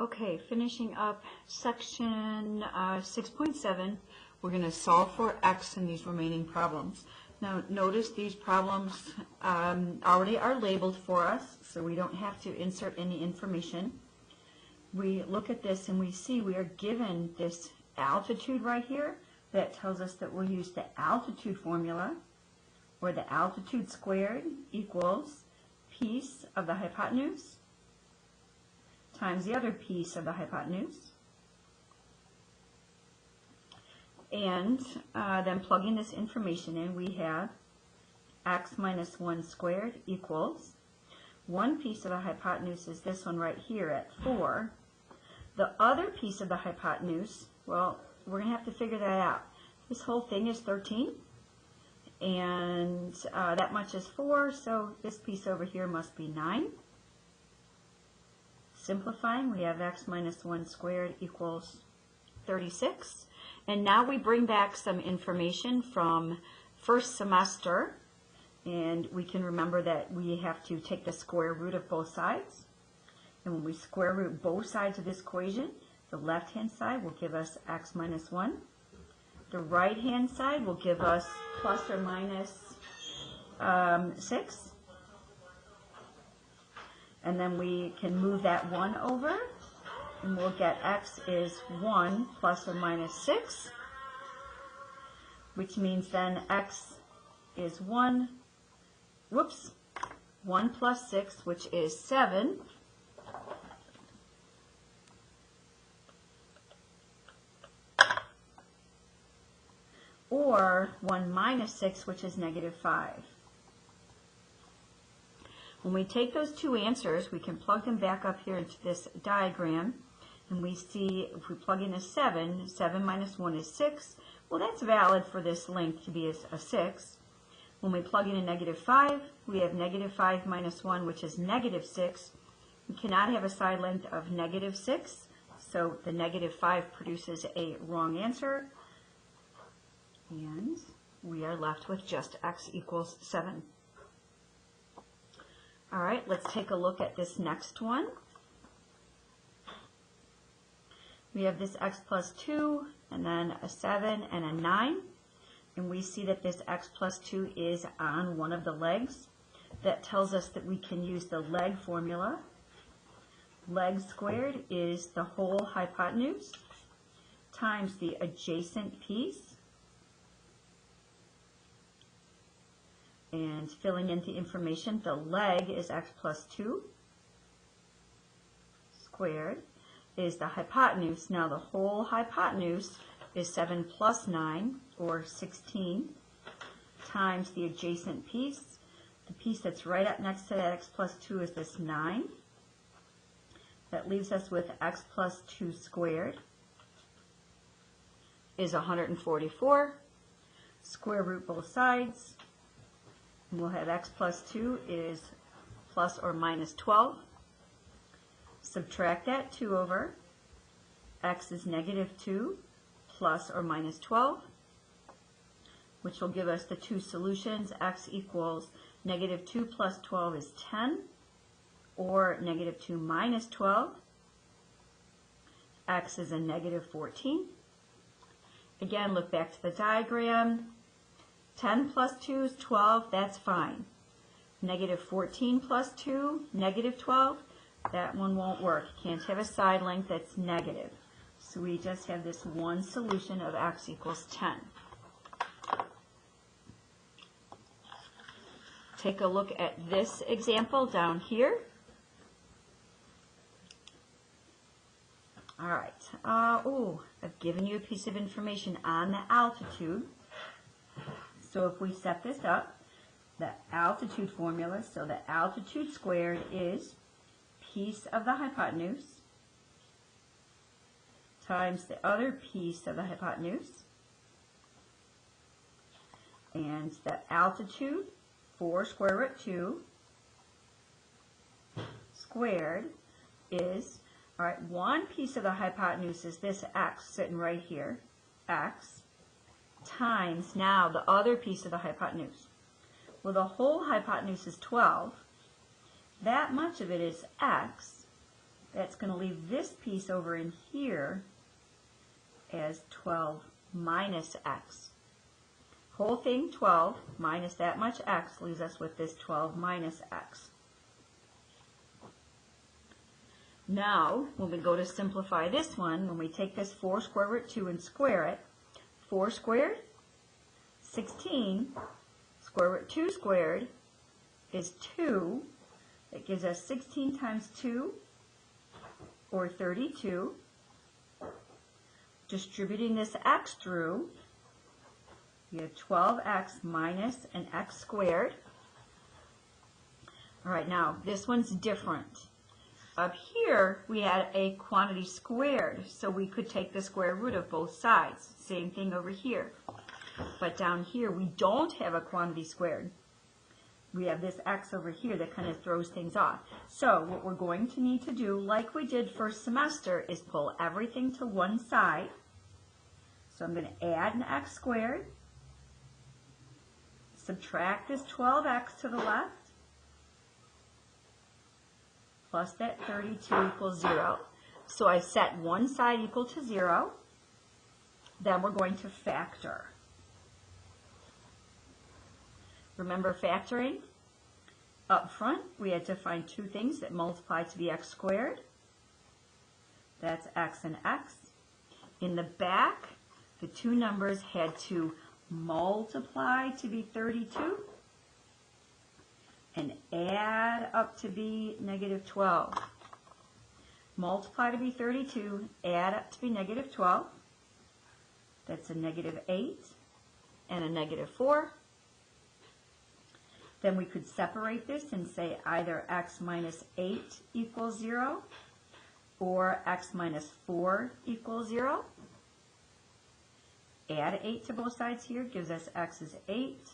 Okay, finishing up section 6.7, we're going to solve for x in these remaining problems. Now notice these problems already are labeled for us, so we don't have to insert any information. We look at this and we see we are given this altitude right here that tells us that we'll use the altitude formula, where the altitude squared equals piece of the hypotenuse times the other piece of the hypotenuse. And then plugging this information in, we have x minus 1 squared equals, one piece of the hypotenuse is this one right here at 4. The other piece of the hypotenuse, well, we're going to have to figure that out. This whole thing is 13, and that much is 4, so this piece over here must be 9. Simplifying, we have x minus 1 squared equals 36. And now we bring back some information from first semester, and we can remember that we have to take the square root of both sides. And when we square root both sides of this equation, the left-hand side will give us x minus 1. The right-hand side will give us plus or minus 6. And then we can move that 1 over, and we'll get x is 1 plus or minus 6, which means then x is 1 plus 6, which is 7. Or 1 minus 6, which is negative 5. When we take those two answers, we can plug them back up here into this diagram, and we see if we plug in a 7, 7 minus 1 is 6. Well, that's valid for this length to be a 6. When we plug in a negative 5, we have negative 5 minus 1, which is negative 6. We cannot have a side length of negative 6, so the negative 5 produces a wrong answer, and we are left with just x equals 7. All right, let's take a look at this next one. We have this x plus 2, and then a 7 and a 9. And we see that this x plus 2 is on one of the legs. That tells us that we can use the leg formula. Leg squared is the whole hypotenuse times the adjacent piece. And filling in the information, the leg is x plus 2 squared is the hypotenuse. Now the whole hypotenuse is 7 plus 9, or 16, times the adjacent piece. The piece that's right up next to that x plus 2 is this 9. That leaves us with x plus 2 squared is 144. Square root both sides. We'll have x plus 2 is plus or minus 12. Subtract that 2 over. X is negative 2 plus or minus 12, which will give us the two solutions. X equals negative 2 plus 12 is 10, or negative 2 minus 12. X is a negative 14. Again, look back to the diagram. 10 plus 2 is 12, that's fine. Negative 14 plus 2, negative 12, that one won't work. You can't have a side length that's negative. So we just have this one solution of x equals 10. Take a look at this example down here. All right. I've given you a piece of information on the altitude. So if we set this up, the altitude formula, so the altitude squared is piece of the hypotenuse times the other piece of the hypotenuse. And the altitude for square root 2 squared is, all right, one piece of the hypotenuse is this x sitting right here, x, times now the other piece of the hypotenuse. Well, the whole hypotenuse is 12. That much of it is x, That's going to leave this piece over in here as 12 minus x. Whole thing 12 minus that much x leaves us with this 12 minus x. Now, when we go to simplify this one, when we take this 4 square root 2 and square it, 4 squared, 16, square root 2 squared is 2. That gives us 16 times 2, or 32. Distributing this x through, we have 12x minus an x squared. All right, now this one's different. Up here, we had a quantity squared, so we could take the square root of both sides. Same thing over here. But down here, we don't have a quantity squared. We have this x over here that kind of throws things off. So what we're going to need to do, like we did first semester, is pull everything to one side. So I'm going to add an x squared, subtract this 12x to the left, plus that 32 equals 0. So I set one side equal to 0. Then we're going to factor. Remember factoring? Up front, we had to find two things that multiply to be x squared. That's x and x. In the back, the two numbers had to multiply to be 32 and add up to be negative 12. Multiply to be 32, add up to be negative 12. That's a negative 8 and a negative 4. Then we could separate this and say either x minus 8 equals 0 or x minus 4 equals 0. Add 8 to both sides here gives us x is 8.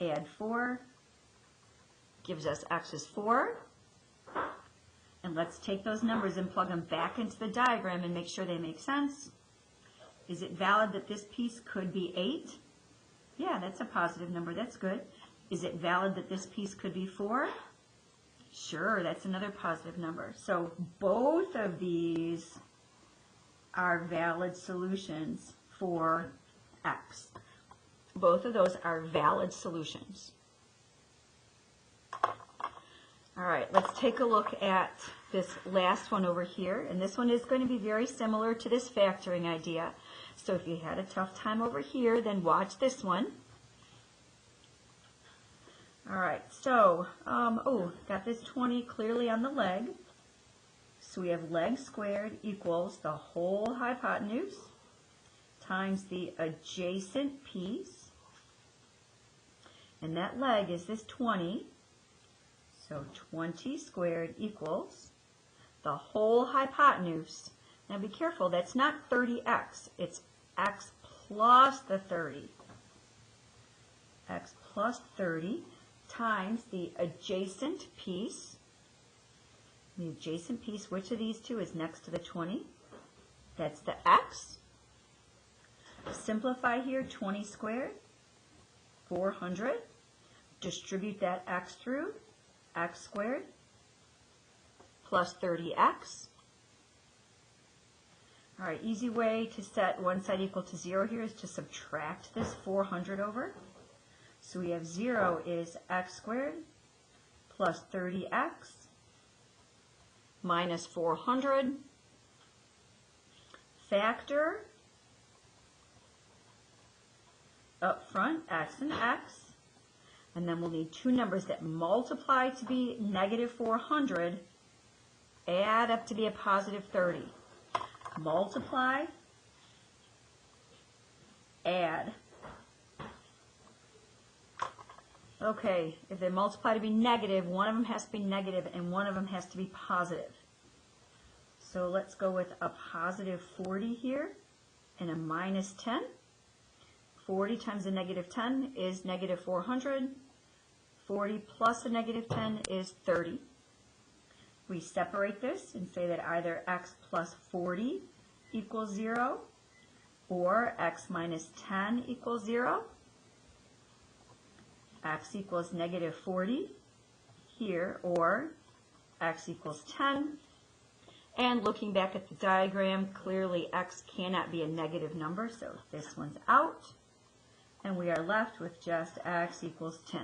Add 4 gives us x is 4. And let's take those numbers and plug them back into the diagram and make sure they make sense. Is it valid that this piece could be 8? Yeah, that's a positive number. That's good. Is it valid that this piece could be 4? Sure, that's another positive number. So both of these are valid solutions for x. Both of those are valid solutions. All right, let's take a look at this last one over here. And this one is going to be very similar to this factoring idea. So if you had a tough time over here, then watch this one. All right, so, got this 20 clearly on the leg. So we have leg squared equals the whole hypotenuse times the adjacent piece. And that leg is this 20. So 20 squared equals the whole hypotenuse. Now be careful, that's not 30x. It's x plus the 30. X plus 30 times the adjacent piece. The adjacent piece, which of these two is next to the 20? That's the x. Simplify here, 20 squared, 400. Distribute that x through, x squared plus 30x. All right, easy way to set one side equal to 0 here is to subtract this 400 over. So we have 0 is x squared plus 30x minus 400. Factor up front, x and x. And then we'll need two numbers that multiply to be negative 400, add up to be a positive 30. Multiply, add. Okay, if they multiply to be negative, one of them has to be negative and one of them has to be positive. So let's go with a positive 40 here and a minus 10. 40 times a negative 10 is negative 400. 40 plus a negative 10 is 30. We separate this and say that either x plus 40 equals 0 or x minus 10 equals 0. X equals negative 40 here, or x equals 10. And looking back at the diagram, clearly x cannot be a negative number, so this one's out. And we are left with just x equals 10.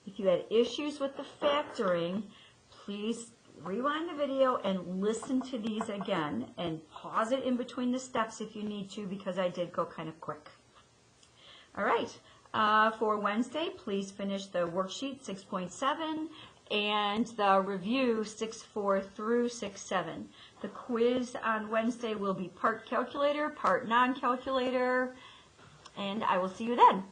If you had issues with the factoring, please rewind the video and listen to these again and pause it in between the steps if you need to, because I did go kind of quick. All right, for Wednesday, please finish the worksheet 6.7 and the review 6.4 through 6.7. The quiz on Wednesday will be part calculator, part non-calculator, and I will see you then.